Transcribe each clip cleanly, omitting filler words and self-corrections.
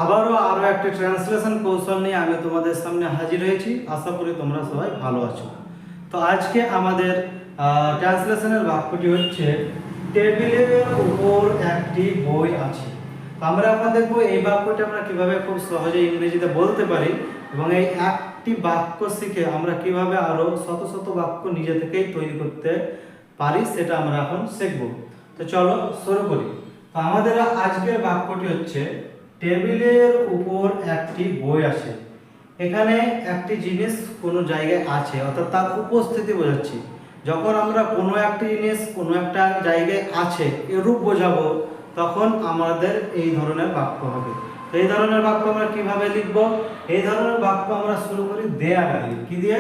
আবারও আরো একটা ট্রান্সলেশন কৌশল নিয়ে আমি তোমাদের সামনে হাজির হয়েছি। আশা করি তোমরা সবাই ভালো আছো। তো আজকে আমাদের ট্রান্সলেশনের বাক্যটি হচ্ছে টেবিলের উপর একটি বই আছে। তো আমরা এখন দেখবো এই বাক্যটি আমরা কিভাবে খুব সহজে ইংরেজিতে বলতে পারি এবং এই একটি বাক্য শিখে আমরা কিভাবে আরো শত শত বাক্য নিজে থেকেই তৈরি করতে পারি সেটা আমরা এখন শিখব। তো চলো শুরু করি। তো আমাদের আজকের বাক্যটি হচ্ছে টেবিলের উপর একটি বই আছে। এখানে একটি জিনিস কোনো জায়গায় আছে অর্থাৎ তার উপস্থিতি বোঝাচ্ছি। যখন আমরা কোনো একটি জিনিস কোনো একটা জায়গায় আছে এরূপ বোঝাবো তখন আমাদের এই ধরনের বাক্য হবে। তো এই ধরনের বাক্য আমরা কিভাবে লিখব? এই ধরনের বাক্য আমরা শুরু করি দেয়ার দিয়ে। কি দিয়ে?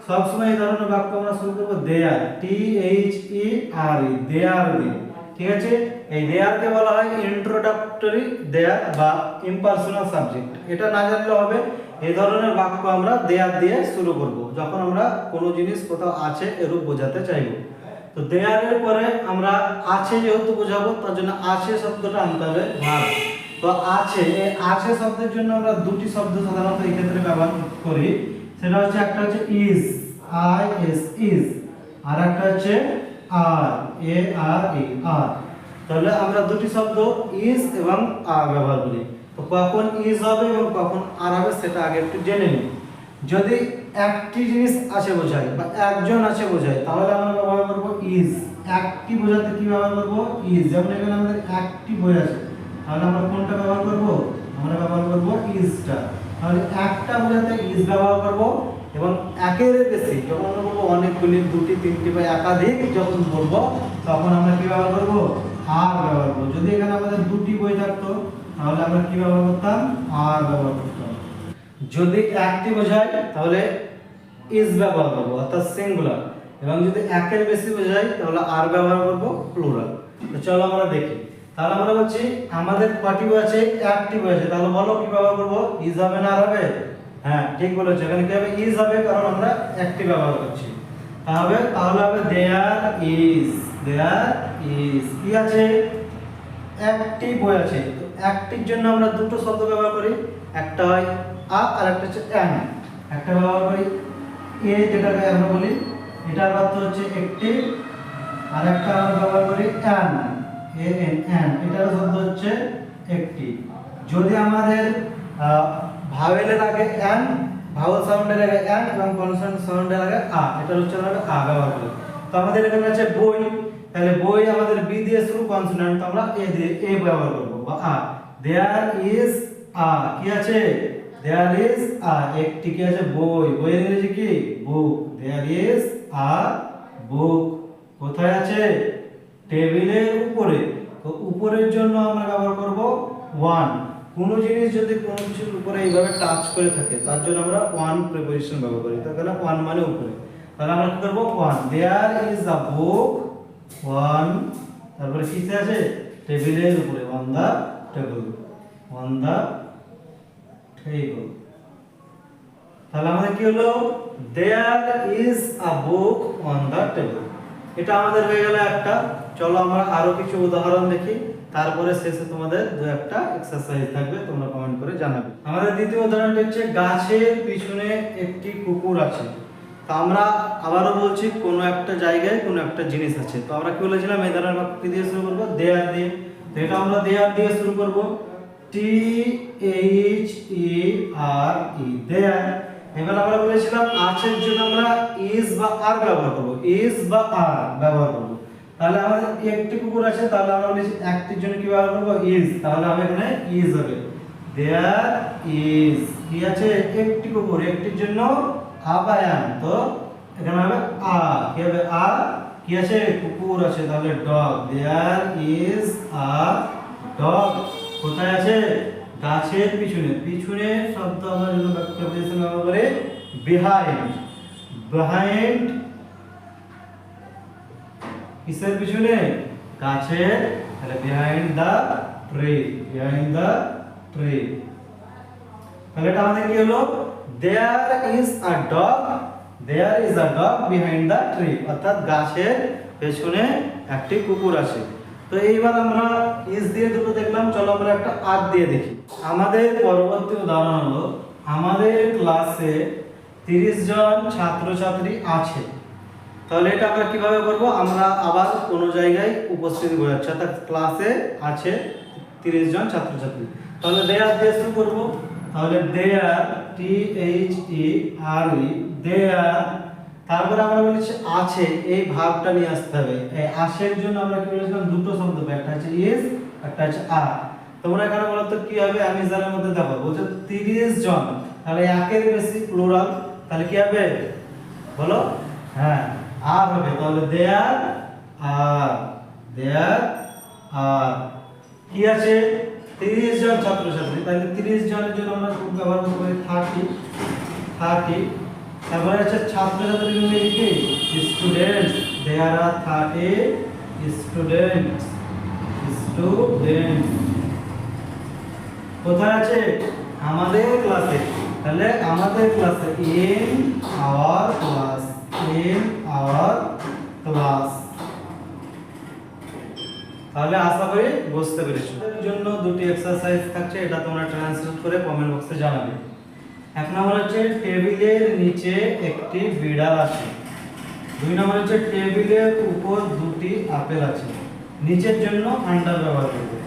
সবসময় এই ধরনের বাক্য আমরা শুরু করবো দেয়ার, THERE, দেয়ার দিয়ে। ঠিক আছে, এই দেয়ারকে বলা হয় ইন্ট্রোডাক্টরি দেয়ার বা ইম্পার্সোনাল সাবজেক্ট। এটা না জানলে হবে। এই ধরনের বাক্য আমরা দেয়ার দিয়ে শুরু করব যখন আমরা কোনো জিনিস কোথাও আছে এরূপ বোঝাতে চাইব। তো দেয়ারের পরে আমরা আছে যেহেতু বোঝাবো তার জন্য আছে শব্দটা আনতে হবে ভার্ব। তো আছে, এই আছে শব্দের জন্য আমরা দুটি শব্দ সাধারণত এই ক্ষেত্রে ব্যবহার করি। সেটা হচ্ছে একটা হচ্ছে ইজ, IS, ইজ, আর একটা হচ্ছে আর, ARE, আর। তাহলে আমরা দুটি শব্দ ইজ এবং আর ব্যবহার করি। তো কখন ইজ হবে এবং কখন আর হবে সেটা আগে একটু জেনে নিই। যদি একটি জিনিস আছে বোঝায় বা একজন আছে বোঝায় তাহলে আমরা ব্যবহার করব ইজ। একটি বোঝাতে কি ব্যবহার করব? ইজ। যেমন এখানে আমাদের একটি বই আছে, তাহলে আমরা কোনটা ব্যবহার করব? আমরা ব্যবহার করব ইজটা। তাহলে একটা বোঝাতে ইজ ব্যবহার করব এবং একের বেশি যখন আমরা বলবো অনেকগুলি, দুটি, তিনটি বা একাধিক যখন বলবো তখন আমরা কি ব্যবহার করব? আর ব্যবহার করব। যদি এখানে আমাদের দুটি বই থাকতো তাহলে আমরা কি ব্যবহার করতাম? আর ব্যবহার করতাম। যদি একটি বোঝায় তাহলে ইজ ব্যবহার করব অর্থাৎ সিঙ্গুলার, এবং যদি একের বেশি বোঝায় তাহলে আর ব্যবহার করব প্লুরাল। তো চলো আমরা দেখি। তাহলে আমরা বলছি আমাদের কটি বই আছে? একটি বই আছে। তাহলে বলো কি ব্যবহার করব? ইজ হবে না আর হবে? হ্যাঁ ঠিক বলেছো, এখানে কি হবে? ইজ হবে, কারণ আমরা একটি ব্যবহার করছি। তাহলে হবে দেয়ার ইজ, দেয়ার ইজ কি আছে? একটি বই আছে। তো একটির জন্য আমরা দুটো শব্দ ব্যবহার করি, একটা হয় আ আর একটা হচ্ছে অ্যান। একটা ব্যবহার করি এ, যেটাকে আমরা বলি এটার অর্থ হচ্ছে একটি, আর একটা আমরা ব্যবহার করি অ্যান, AN, এটার শব্দ হচ্ছে একটি। যদি আমাদের ভাওয়েলের আগে অ্যান, ভাওয়েল সাউন্ডের আগে অ্যান এবং কনসোনেন্ট সাউন্ডের আগে আ, এটা হচ্ছে আমরা আ ব্যবহার করি। তো আমাদের এখানে আছে বই, তাহলে বই আমাদের বি দিয়ে শুরু, কনসোনেন্ট তো আমরা এ দিয়ে এ ব্যবহার করব বা আ। দেয়ার ইজ আ, কি আছে? দেয়ার ইজ আ, একটি কি আছে? বই। বইয়ের ইংরেজি কি? বুক। দেয়ার ইজ আ বুক। কোথায় আছে? টেবিলের উপরে। তো উপরের জন্য আমরা ব্যবহার করব ওয়ান। কোনো জিনিস যদি কোনো কিছুর উপরে এইভাবে টাচ করে থাকে তার জন্য আমরা ওয়ান প্রিপোজিশন ব্যবহার করি। তাহলে ওয়ান মানে উপরে, তাহলে আমরা কি করব? One. There is a book, one. তারপরে কিসে আছে? টেবিলের উপরে, on the table, on the table. তাহলে আমাদের কি হলো? There is a book on the table. এটা আমাদের হয়ে গেল একটা। চলো আমরা আরো কিছু উদাহরণ দেখি, তারপরে শেষে তোমাদের দু একটা এক্সারসাইজ থাকবে, তোমরা কমেন্ট করে জানাবে। আমাদের দ্বিতীয় উদাহরণটা হচ্ছে গাছের পিছনে একটি কুকুর আছে। তো আমরা আবারও বলছি কোনো একটা জায়গায় কোনো একটা জিনিস আছে। তো আমরা কি বলেছিলাম? এই ধরনের বাক্য দিয়ে শুরু করব দেয়ার দিয়ে। তো এটা আমরা দেয়ার দিয়ে শুরু করব, THERE, দেয়ার। এবার আমরা বলেছিলাম আছের জন্য আমরা ইজ বা আর ব্যবহার করব, ইজ বা আর ব্যবহার করব। তাহলে আমাদের একটি কুকুর আছে, তাহলে আমরা বলেছি একটির জন্য কি ব্যবহার করব? ইজ। তাহলে আমি এখানে ইজ হবে, দেয়ার ইজ কি আছে? একটি কুকুর। একটির জন্য আবায়ান, তো এখানে হবে আ, কি হবে? আ কি আছে? কুকুর আছে, তাহলে dog. There is a dog. কোথায় আছে? গাছের পিছনে। পিছনে শব্দ আমরা যদি প্রিপোজিশন ব্যবহার করে বিহাইন্ড, বিহাইন্ড কিসের পিছনে? গাছের। তাহলে behind the tree, behind the tree. তাহলে এটা আমাদের কি হলো? There is a dog, there is a dog behind the tree, অর্থাৎ গাছের পেছনে একটি কুকুর আছে। তো এইবার আমরা ইস দিয়ে দুটো দেখলাম, চলো আমরা একটা আর দিয়ে দেখি। আমাদের পরবর্তী উদাহরণ হলো আমাদের ক্লাসে 30 জন ছাত্রছাত্রী আছে। তাহলে এটা আমরা কিভাবে করব, আমরা আবার কোনো জায়গায় উপস্থিতি বোঝাচ্ছি, অর্থাৎ ক্লাসে আছে 30 জন ছাত্রছাত্রী। তাহলে দেয়ার দিয়ে শুরু করব। তাহলে দেয়ার, টি এইচ ই আর ই, দেয়ার, তারপরে আমরা বলেছি আছে, এই ভাবটা নিয়ে আসতে হবে। এই আছের জন্য আমরা কি বলেছিলাম, দুটো শব্দ পাই, একটা আছে ইজ, একটা আছে আর। তোমরা এখানে বলো তো কি হবে, আমি জানার মধ্যে দেখো বলছে 30 জন, তাহলে একের বেশি প্লুরাল, তাহলে কি হবে বলো, হ্যাঁ আর হবে। তাহলে দেয়ার আর, দেয়ার আর কি আছে 30 জন ছাত্রছাত্রী, তাহলে 30 জনের জন্য আমরা ব্যবহার করব 30। তারপরে আছে ছাত্রছাত্রী মিলে কি স্টুডেন্টস, দেয়ার আর 30 স্টুডেন্টস, স্টুডেন্টস কোথায় আছে আমাদের ক্লাসে, তাহলে আমাদের ক্লাসে in our class, in our class. তাহলে আশা করি বুঝতে পেরেছো। এর জন্য দুটি এক্সারসাইজ থাকছে, এটা তোমরা ট্রান্সলেট করে কমেন্ট বক্সে জানাবে। এক নম্বর হচ্ছে টেবিলের নিচে একটি বিড়াল আছে। 2 নম্বর হচ্ছে টেবিলের উপর দুটি আপেল আছে। নিচের জন্য আন্ডার ব্যবহার করবে।